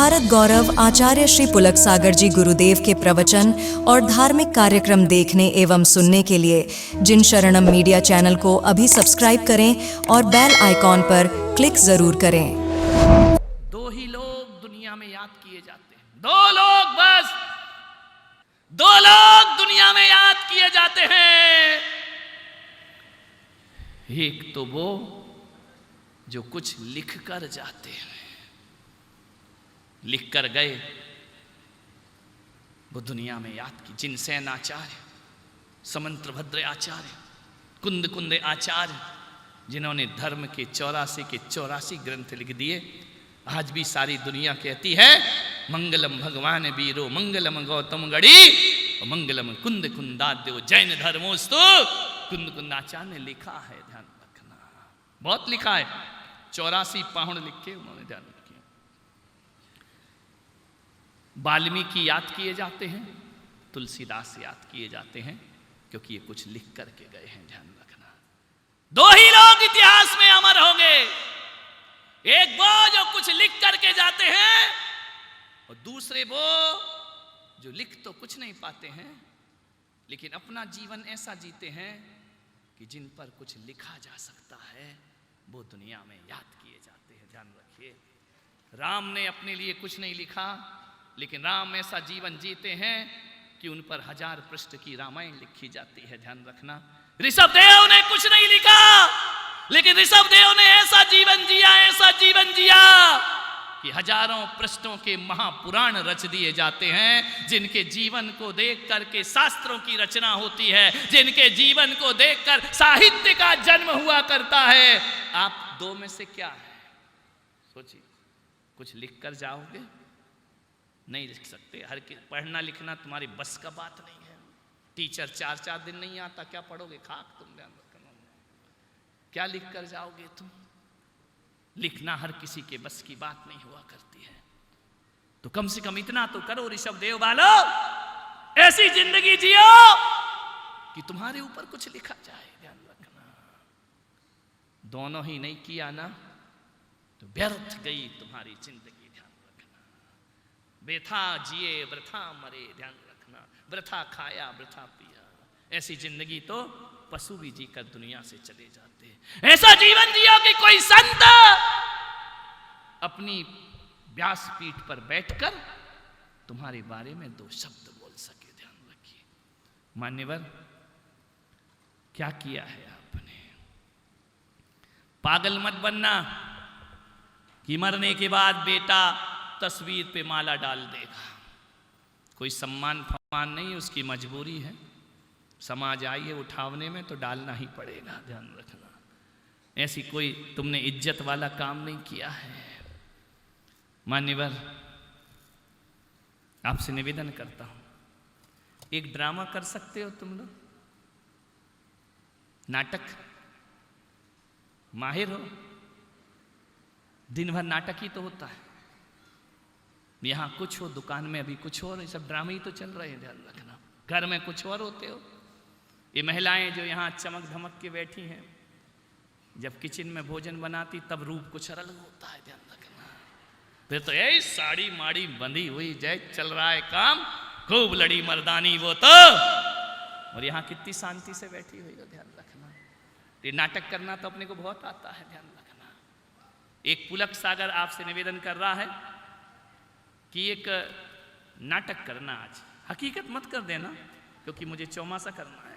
भारत गौरव आचार्य श्री पुलक सागर जी गुरुदेव के प्रवचन और धार्मिक कार्यक्रम देखने एवं सुनने के लिए जिन शरणम मीडिया चैनल को अभी सब्सक्राइब करें और बेल आइकॉन पर क्लिक जरूर करें। दो ही लोग दुनिया में याद किए जाते हैं, दो लोग बस, दो लोग दुनिया में याद किए जाते हैं। एक तो वो जो कुछ लिख कर जाते हैं, लिख कर गए, वो दुनिया में याद की। जिनसेन आचार्य, समंत्रभद्र आचार्य, कुंद कुंद आचार्य, जिन्होंने धर्म के 84 ग्रंथ लिख दिए। आज भी सारी दुनिया कहती है मंगलम भगवान वीरो, मंगलम गौतम गढ़ी, और मंगलम कुंद कुंदाद्यो जैन धर्मोस्तु। कुंद कुंद आचार्य ने लिखा है, ध्यान रखना, बहुत लिखा है, 84 पाहुड़ लिखे उन्होंने, ध्यान रखिए। वाल्मीकि याद किए जाते हैं, तुलसीदास याद किए जाते हैं, क्योंकि ये कुछ लिख करके गए हैं, ध्यान रखना। दो ही लोग इतिहास में अमर होंगे, एक वो जो कुछ लिख करके जाते हैं, और दूसरे वो जो लिख तो कुछ नहीं पाते हैं, लेकिन अपना जीवन ऐसा जीते हैं कि जिन पर कुछ लिखा जा सकता है, वो दुनिया में याद किए जाते हैं, ध्यान रखिए। राम ने अपने लिए कुछ नहीं लिखा, लेकिन राम ऐसा जीवन जीते हैं कि उन पर 1000 पृष्ठ की रामायण लिखी जाती है, ध्यान रखना। ऋषभदेव ने कुछ नहीं लिखा, लेकिन ऋषभदेव ने ऐसा जीवन जिया, ऐसा जीवन जिया कि 1000 पृष्ठों के महापुराण रच दिए जाते हैं, जिनके जीवन को देख करके शास्त्रों की रचना होती है, जिनके जीवन को देखकर साहित्य का जन्म हुआ करता है। आप दो में से क्या है, सोचिए। कुछ लिख कर जाओगे, नहीं लिख सकते। हर के पढ़ना लिखना तुम्हारी बस का बात नहीं है। टीचर 4 दिन नहीं आता, क्या पढ़ोगे, खाक तुम, ध्यान रखना। क्या लिख कर जाओगे तुम? लिखना हर किसी के बस की बात नहीं हुआ करती है। तो कम से कम इतना तो करो ऋषभदेव वालों, ऐसी जिंदगी जियो कि तुम्हारे ऊपर कुछ लिखा जाए, ध्यान रखना। दोनों ही नहीं किया ना, तो व्यर्थ गई तुम्हारी जिंदगी, ध्यान रखना। वृथा जिए वृथा मरे, ध्यान रखना। वृथा खाया वृथा पिया, ऐसी जिंदगी तो पशु भी जीकर दुनिया से चले जाते हैं। ऐसा जीवन जियो कि कोई संत अपनी व्यासपीठ पर बैठकर तुम्हारे बारे में 2 शब्द बोल सके, ध्यान रखिए। मान्यवर, क्या किया है आपने? पागल मत बनना कि मरने के बाद बेटा तस्वीर पे माला डाल देगा। कोई सम्मान फमान नहीं, उसकी मजबूरी है। समाज आई है उठावने में, तो डालना ही पड़ेगा, ध्यान रखना। ऐसी कोई तुमने इज्जत वाला काम नहीं किया है। मान्यवर, आपसे निवेदन करता हूं, एक ड्रामा कर सकते हो तुम लोग? नाटक माहिर हो? दिन भर नाटक ही तो होता है। यहां कुछ हो, दुकान में अभी कुछ और, ये सब ड्रामे ही तो चल रहे हैं, ध्यान रखना। घर में कुछ और होते हो। ये महिलाएं जो यहाँ चमक धमक के बैठी हैं, जब किचन में भोजन बनाती तब रूप कुछ अलग होता है, ध्यान रखना। फिर तो यही साड़ी माड़ी बंधी हुई, जय चल रहा है काम, खूब लड़ी मर्दानी वो तो, और यहाँ कितनी शांति से बैठी हुई हो, ध्यान रखना। ये नाटक करना तो अपने को बहुत आता है, ध्यान रखना। एक पुलक सागर आपसे निवेदन कर रहा है कि एक नाटक करना आज, हकीकत मत कर देना, क्योंकि मुझे चौमासा करना है।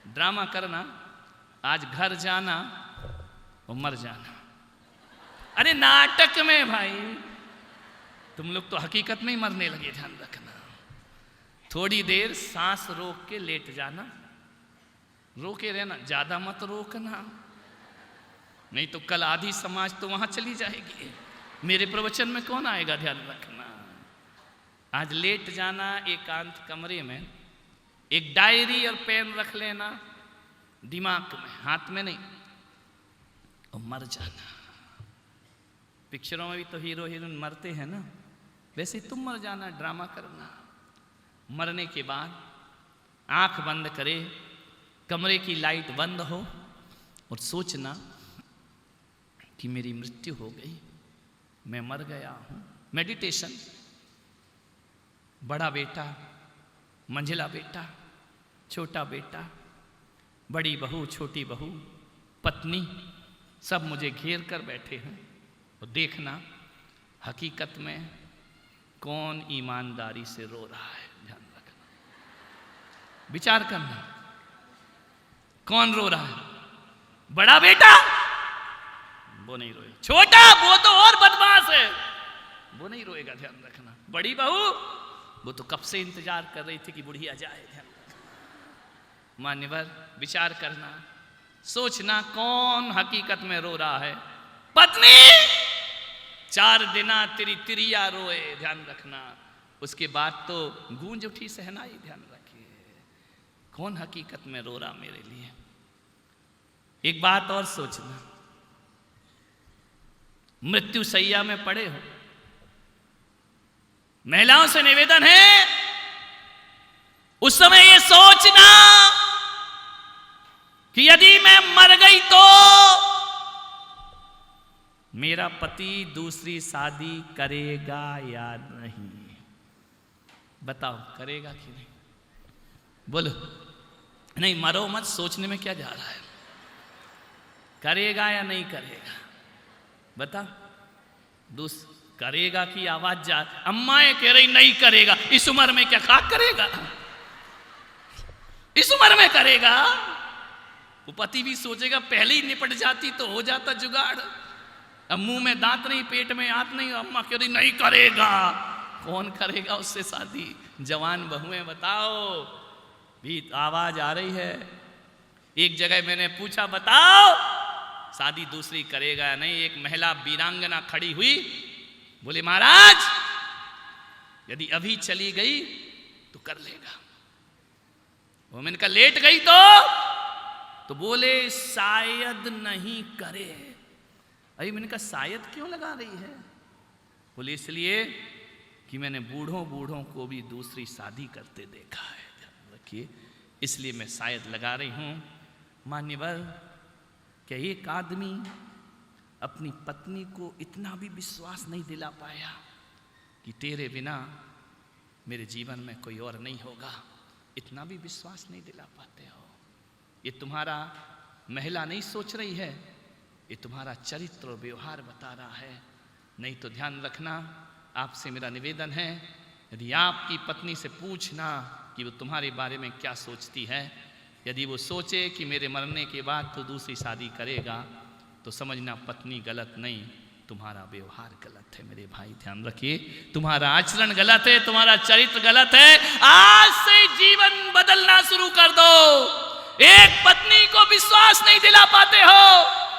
ड्रामा करना, आज घर जाना और मर जाना। अरे नाटक में भाई, तुम लोग तो हकीकत में ही मरने लगे, ध्यान रखना। थोड़ी देर सांस रोक के लेट जाना, रोके रहना, ज्यादा मत रोकना, नहीं तो कल आधी समाज तो वहां चली जाएगी। मेरे प्रवचन में कौन आएगा, ध्यान रखना। आज लेट जाना एकांत कमरे में, एक डायरी और पेन रख लेना दिमाग में, हाथ में नहीं, और मर जाना। पिक्चरों में भी तो हीरो हीरोइन मरते हैं ना, वैसे तुम मर जाना, ड्रामा करना। मरने के बाद आंख बंद करे, कमरे की लाइट बंद हो, और सोचना कि मेरी मृत्यु हो गई, मैं मर गया हूँ, मेडिटेशन, बड़ा बेटा, मंझला बेटा, छोटा बेटा, बड़ी बहू, छोटी बहू, पत्नी, सब मुझे घेर कर बैठे हैं। और देखना हकीकत में कौन ईमानदारी से रो रहा है, ध्यान रखना, विचार करना, कौन रो रहा है। बड़ा बेटा वो नहीं रोएगा, छोटा वो तो और बदमाश है, वो नहीं रोएगा, ध्यान रखना। बड़ी बहू वो तो कब से इंतजार कर रही थी कि बुढ़िया जाए, ध्यान रखना। मान्यवर, विचार करना, सोचना कौन हकीकत में रो रहा है। पत्नी 4 दिना तेरी तिरिया रोए, ध्यान रखना, उसके बाद तो गूंज उठी सहनाई, ध्यान रखिए। कौन हकीकत में रो रहा मेरे लिए। एक बात और सोचना, मृत्यु सैया में पड़े हो, महिलाओं से निवेदन है उस समय ये सोचना कि यदि मैं मर गई तो मेरा पति दूसरी शादी करेगा या नहीं। बताओ करेगा कि नहीं, बोलो। नहीं मरो मत, सोचने में क्या जा रहा है, करेगा या नहीं करेगा, बता। करेगा की आवाज जा, अम्मा ये कह रही नहीं करेगा, इस उम्र में क्या खाक करेगा, इस उम्र में करेगा। वो पति भी सोचेगा पहले ही निपट जाती तो हो जाता जुगाड़, अब मुंह में दांत नहीं, पेट में हाथ नहीं, अम्मा कह रही नहीं करेगा। कौन करेगा उससे शादी। जवान बहुएं बताओ, भी आवाज आ रही है। एक जगह मैंने पूछा बताओ शादी दूसरी करेगा या नहीं। एक महिला वीरांगना खड़ी हुई, बोले महाराज यदि अभी चली गई तो कर लेगा। वो मैंने कहा लेट गई तो बोले शायद नहीं करे। अरे मैंने कहा शायद क्यों लगा रही है। बोले इसलिए कि मैंने बूढ़ों को भी दूसरी शादी करते देखा है, ध्यान रखिए, इसलिए मैं शायद लगा रही हूं। मान्यवर, क्या एक आदमी अपनी पत्नी को इतना भी विश्वास नहीं दिला पाया कि तेरे बिना मेरे जीवन में कोई और नहीं होगा, इतना भी विश्वास नहीं दिला पाते हो। ये तुम्हारा महिला नहीं सोच रही है, ये तुम्हारा चरित्र और व्यवहार बता रहा है। नहीं तो ध्यान रखना, आपसे मेरा निवेदन है, यदि आपकी पत्नी से पूछना कि वो तुम्हारे बारे में क्या सोचती है, यदि वो सोचे कि मेरे मरने के बाद तो दूसरी शादी करेगा, तो समझना पत्नी गलत नहीं, तुम्हारा व्यवहार गलत है। मेरे भाई ध्यान रखिए, तुम्हारा आचरण गलत है, तुम्हारा चरित्र गलत है। आज से जीवन बदलना शुरू कर दो। एक पत्नी को विश्वास नहीं दिला पाते हो,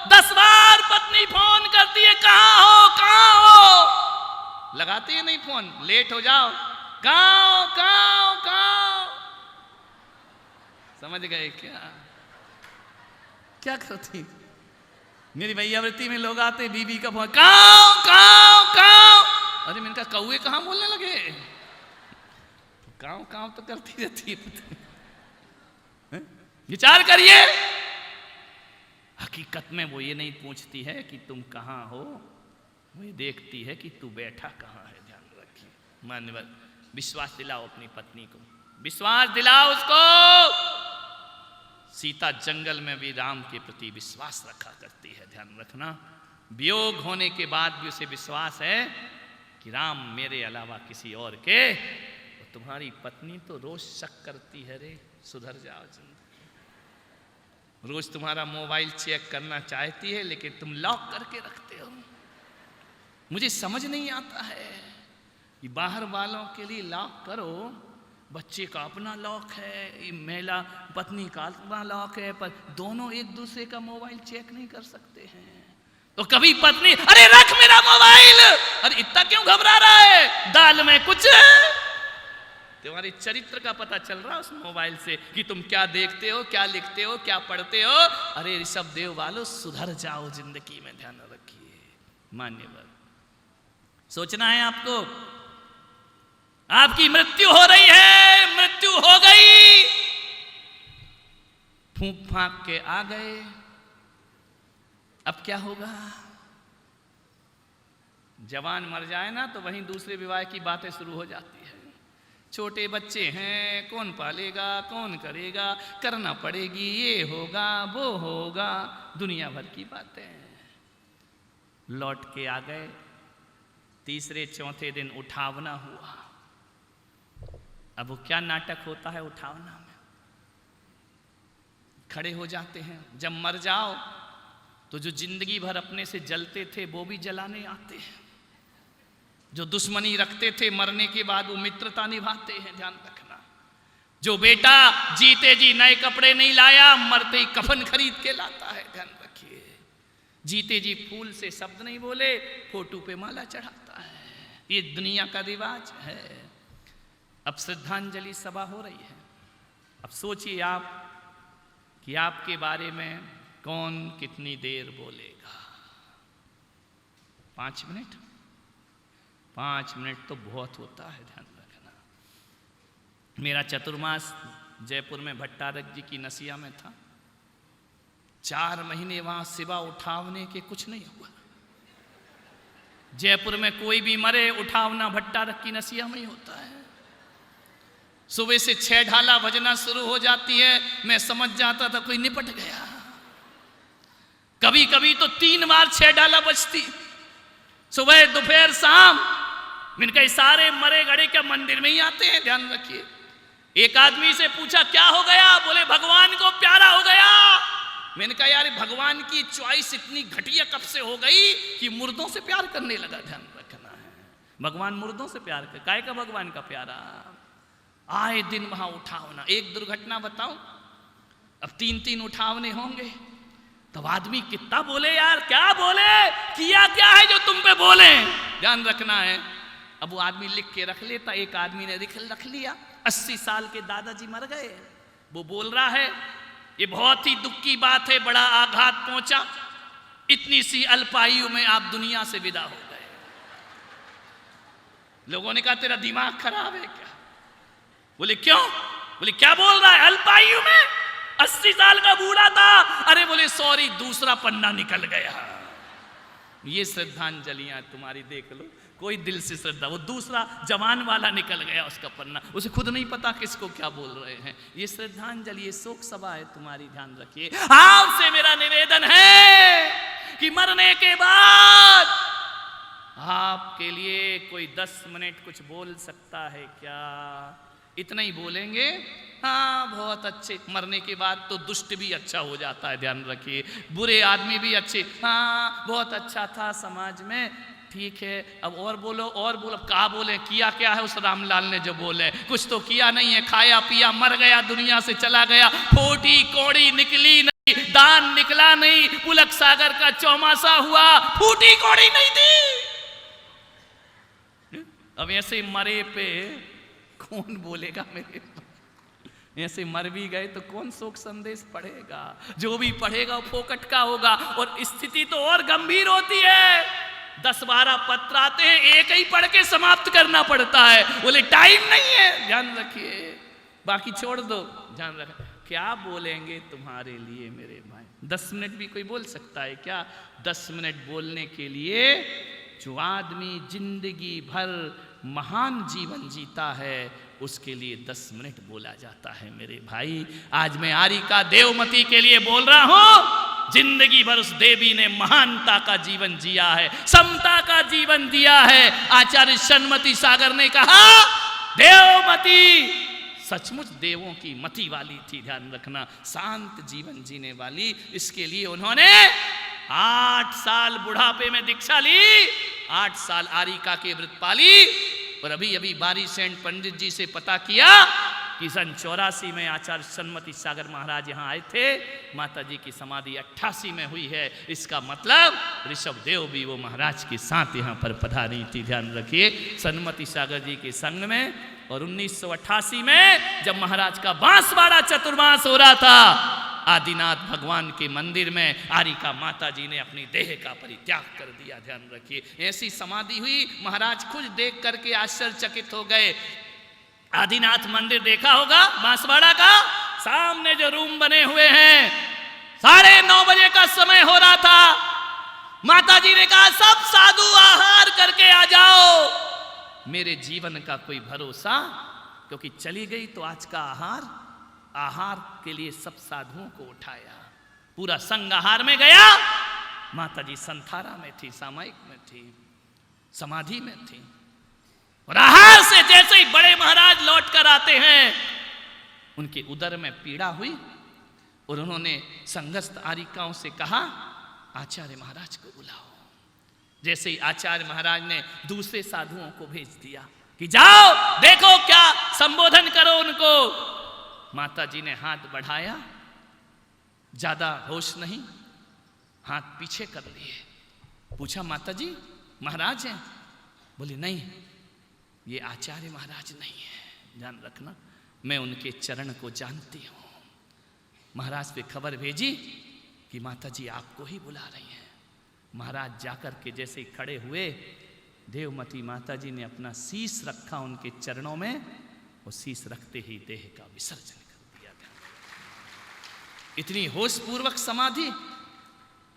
10 बार पत्नी फोन करती है कहां हो कहां हो, लगाती है नहीं फोन, लेट हो जाओ, कहां कहां। समझ गए क्या करती। मेरी भैयावृत्ति में लोग आते, बीबी का फोन काव। अरे मैंने कहा कौए कहां बोलने लगे, काव तो करती रहती है। विचार करिए, हकीकत में वो ये नहीं पूछती है कि तुम कहां हो, वो ये देखती है कि तू बैठा कहां है। ध्यान रखिए मान्यवर, विश्वास दिलाओ अपनी पत्नी को, विश्वास दिलाओ उसको। सीता जंगल में भी राम के प्रति विश्वास रखा करती है, ध्यान रखना। वियोग होने के बाद भी उसे विश्वास है कि राम मेरे अलावा किसी और के। तो तुम्हारी पत्नी तो रोज शक करती है, रे सुधर जाओ जिंदगी। रोज तुम्हारा मोबाइल चेक करना चाहती है, लेकिन तुम लॉक करके रखते हो। मुझे समझ नहीं आता है कि बाहर वालों के लिए लॉक करो, बच्चे का अपना लॉक है, महिला पत्नी का अपना लॉक है, पर दोनों एक दूसरे का मोबाइल चेक नहीं कर सकते हैं। तो कभी पत्नी अरे रख मेरा मोबाइल, अरे इतना क्यों घबरा रहा है, दाल में कुछ तुम्हारे चरित्र का पता चल रहा है उस मोबाइल से कि तुम क्या देखते हो, क्या लिखते हो, क्या पढ़ते हो। अरे ऋषभ देव वालों सुधर जाओ जिंदगी में, ध्यान रखिए। मान्यवर, सोचना है आपको, आपकी मृत्यु हो रही है, मृत्यु हो गई, फूंक फांक के आ गए, अब क्या होगा। जवान मर जाए ना तो वहीं दूसरे विवाह की बातें शुरू हो जाती है। छोटे बच्चे हैं, कौन पालेगा, कौन करेगा, करना पड़ेगी, ये होगा वो होगा, दुनिया भर की बातें। लौट के आ गए, तीसरे चौथे दिन उठावना हुआ। अब वो क्या नाटक होता है उठावना में, खड़े हो जाते हैं। जब मर जाओ तो जो जिंदगी भर अपने से जलते थे वो भी जलाने आते हैं, जो दुश्मनी रखते थे मरने के बाद वो मित्रता निभाते हैं, ध्यान रखना। जो बेटा जीते जी नए कपड़े नहीं लाया, मरते ही कफन खरीद के लाता है, ध्यान रखिए। जीते जी फूल से शब्द नहीं बोले, फोटो पे माला चढ़ाता है, ये दुनिया का रिवाज है। अब श्रद्धांजलि सभा हो रही है। अब सोचिए आप कि आपके बारे में कौन कितनी देर बोलेगा। 5 मिनट? 5 मिनट तो बहुत होता है, ध्यान रखना। मेरा चतुर्मास जयपुर में भट्टारक जी की नसिया में था। 4 महीने वहां सिवा उठावने के कुछ नहीं हुआ। जयपुर में कोई भी मरे, उठावना भट्टारक की नसिया में ही होता है। सुबह से 6 ढाला बजना शुरू हो जाती है, मैं समझ जाता था कोई निपट गया। कभी कभी तो 3 बार 6 ढाला बजती, सुबह दोपहर शाम। मैंने कहा सारे मरे गड़े क्या मंदिर में ही आते हैं, ध्यान रखिए। एक आदमी से पूछा क्या हो गया, बोले भगवान को प्यारा हो गया। मैंने कहा यार भगवान की चॉइस इतनी घटिया कब से हो गई कि मुर्दों से प्यार करने लगा, ध्यान रखना है। भगवान मुर्दों से प्यार कर, काय का भगवान का प्यारा। आए दिन वहां उठावना। एक दुर्घटना बताऊं, अब 3-3 उठावने होंगे, तब आदमी कितना बोले यार, क्या बोले, किया क्या है जो तुम पे बोले, ध्यान रखना है। अब वो आदमी लिख के रख लेता। एक आदमी ने रख लिया, 80 साल के दादाजी मर गए। वो बोल रहा है ये बहुत ही दुख की बात है, बड़ा आघात पहुंचा, इतनी सी अल्पायु में आप दुनिया से विदा हो गए। लोगों ने कहा तेरा दिमाग खराब है क्या? बोले क्यों? बोले क्या बोल रहा है, अल्पायु में 80 साल का बूढ़ा था। अरे बोले सॉरी, दूसरा पन्ना निकल गया। ये श्रद्धांजलियां तुम्हारी देख लो, कोई दिल से श्रद्धा, वो दूसरा जवान वाला निकल गया उसका पन्ना, उसे खुद नहीं पता किसको क्या बोल रहे हैं। ये श्रद्धांजलि, ये शोक सभा है तुम्हारी, ध्यान रखिए। आपसे मेरा निवेदन है कि मरने के बाद आपके लिए कोई 10 मिनट कुछ बोल सकता है क्या? इतना ही बोलेंगे, हाँ बहुत अच्छे। मरने के बाद तो दुष्ट भी अच्छा हो जाता है, ध्यान रखिए। बुरे आदमी भी अच्छे, हाँ बहुत अच्छा था समाज में, ठीक है। अब और बोलो, और बोलो। कहा बोले, किया क्या है उस रामलाल ने जो बोले? कुछ तो किया नहीं है, खाया पिया मर गया, दुनिया से चला गया। फूटी कौड़ी निकली नहीं, दान निकला नहीं, पुलक सागर का चौमासा हुआ, फूटी कौड़ी नहीं थी। अब ऐसे मरे पे कौन बोलेगा मेरे? ऐसे मर भी गए तो कौन शोक संदेश पढ़ेगा? जो भी पढ़ेगा वो फोकट का होगा। और स्थिति तो और गंभीर होती है। 10-12 पत्र आते हैं, एक ही पढ़ के समाप्त करना पड़ता है। बोले टाइम नहीं है, ध्यान रखिए, बाकी छोड़ दो, ध्यान रखें। क्या बोलेंगे तुम्हारे लिए मेरे भाई? 10 मिनट भी कोई बोल सकता है क्या? 10 मिनट बोलने के लिए जो आदमी जिंदगी भर महान जीवन जीता है, उसके लिए 10 मिनट बोला जाता है मेरे भाई। आज मैं आरिका देवमती के लिए बोल रहा हूं। जिंदगी भर उस देवी ने महानता का जीवन जिया है, समता का जीवन दिया है। आचार्य सन्मति सागर ने कहा देवमती सचमुच देवों की मति वाली थी, ध्यान रखना, शांत जीवन जीने वाली। इसके लिए उन्होंने 8 साल बुढ़ापे में दीक्षा ली, 8 साल आरिका के व्रत पाली। और अभी अभी बारी सेन पंडित जी से पता किया कि सन 84 में आचार्य सन्मति सागर महाराज यहाँ आए थे। माता जी की समाधि 88 में हुई है। इसका मतलब ऋषभ देव भी वो महाराज के साथ यहाँ पर पधारी थी, ध्यान रखिए, सन्मति सागर जी के संग में। और 1988 में जब महाराज का बांसवाड़ा चतुर्मास हो रहा था, आदिनाथ भगवान के मंदिर में आरिका माता जी ने अपनी देह का परित्याग कर दिया, ध्यान रखिए। ऐसी समाधि हुई, महाराज खुद देख करके आश्चर्यचकित हो गए। आदिनाथ मंदिर देखा होगा बांसवाड़ा का, सामने जो रूम बने हुए हैं, 9:30 बजे का समय हो रहा था। माता जी ने कहा सब साधु आहार करके आ जाओ, मेरे जीवन का कोई भरोसा, क्योंकि चली गई तो आज का आहार के लिए सब साधुओं को उठाया। पूरा संघ आहार में गया, माता जी संथारा में थी, सामायिक में थी, समाधि में थी। और आहार से जैसे ही बड़े महाराज लौट कर आते हैं, उनके उदर में पीड़ा हुई और उन्होंने संघस्थ आरिकाओं से कहा आचार्य महाराज को बुलाओ। जैसे ही आचार्य महाराज ने दूसरे साधुओं को भेज दिया कि जाओ देखो क्या संबोधन करो उनको। माता जी ने हाथ बढ़ाया, ज्यादा होश नहीं, हाथ पीछे कर लिए। पूछा माता जी महाराज हैं? बोली नहीं, ये आचार्य महाराज नहीं है, ध्यान रखना, मैं उनके चरण को जानती हूं। महाराज पे खबर भेजी कि माता जी आपको ही बुला रही हैं। महाराज जाकर के जैसे ही खड़े हुए, देवमती माता जी ने अपना शीश रखा उनके चरणों में, और शीश रखते ही देह का विसर्जन कर दिया। इतनी होश पूर्वक समाधि।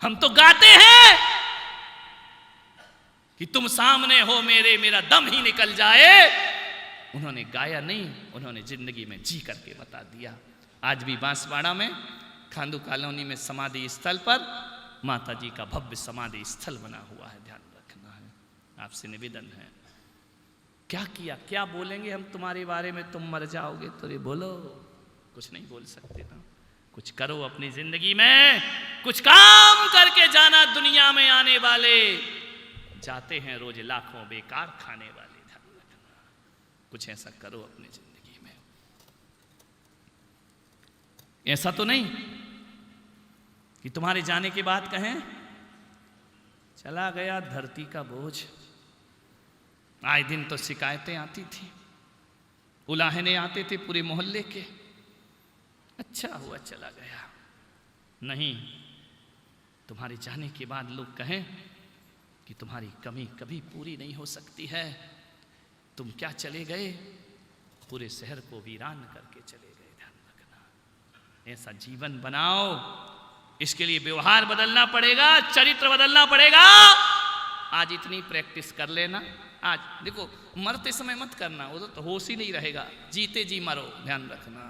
हम तो गाते हैं कि तुम सामने हो मेरे, मेरा दम ही निकल जाए। उन्होंने गाया नहीं, उन्होंने जिंदगी में जी करके बता दिया। आज भी बांसवाड़ा में खांडू कॉलोनी में समाधि स्थल पर माता जी का भव्य समाधि स्थल बना हुआ है, ध्यान रखना है। आपसे निवेदन है, क्या किया, क्या बोलेंगे हम तुम्हारे बारे में, तुम मर जाओगे तो ये बोलो, कुछ नहीं बोल सकते ना। कुछ करो अपनी जिंदगी में, कुछ काम करके जाना। दुनिया में आने वाले जाते हैं रोज लाखों बेकार खाने वाले, ध्यान रखना। कुछ ऐसा करो अपनी जिंदगी में। ऐसा तो नहीं कि तुम्हारे जाने के बाद कहें चला गया धरती का बोझ। आए दिन तो शिकायतें आती थी, उलाहने आते थे पूरे मोहल्ले के, अच्छा हुआ चला गया। नहीं, तुम्हारे जाने के बाद लोग कहें कि तुम्हारी कमी कभी पूरी नहीं हो सकती है। तुम क्या चले गए, पूरे शहर को वीरान करके चले गए, ध्यान रखना। ऐसा जीवन बनाओ, इसके लिए व्यवहार बदलना पड़ेगा, चरित्र बदलना पड़ेगा। आज इतनी प्रैक्टिस कर लेना। आज देखो, मरते समय मत करना, वो तो होश ही नहीं रहेगा। जीते जी मरो, ध्यान रखना।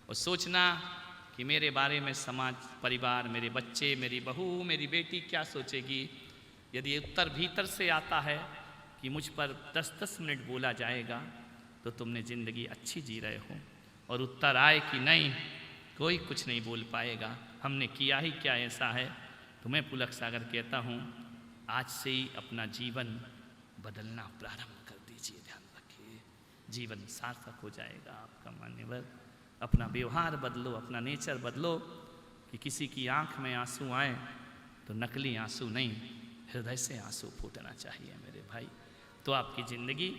और सोचना कि मेरे बारे में समाज, परिवार, मेरे बच्चे, मेरी बहू, मेरी बेटी क्या सोचेगी। यदि उत्तर भीतर से आता है कि मुझ पर 10-10 मिनट बोला जाएगा, तो तुमने ज़िंदगी अच्छी जी रहे हो। और उत्तर आए कि नहीं, कोई कुछ नहीं बोल पाएगा, हमने किया ही क्या ऐसा है, तो मैं पुलक सागर कहता हूँ, आज से ही अपना जीवन बदलना प्रारंभ कर दीजिए। ध्यान रखिए, जीवन सार्थक हो जाएगा आपका। मान्यवर, अपना व्यवहार बदलो, अपना नेचर बदलो कि किसी की आंख में आंसू आए तो नकली आंसू नहीं, हृदय से आंसू फूटना चाहिए मेरे भाई। तो आपकी ज़िंदगी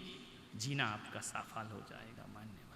जीना आपका सफल हो जाएगा। मान्यवर।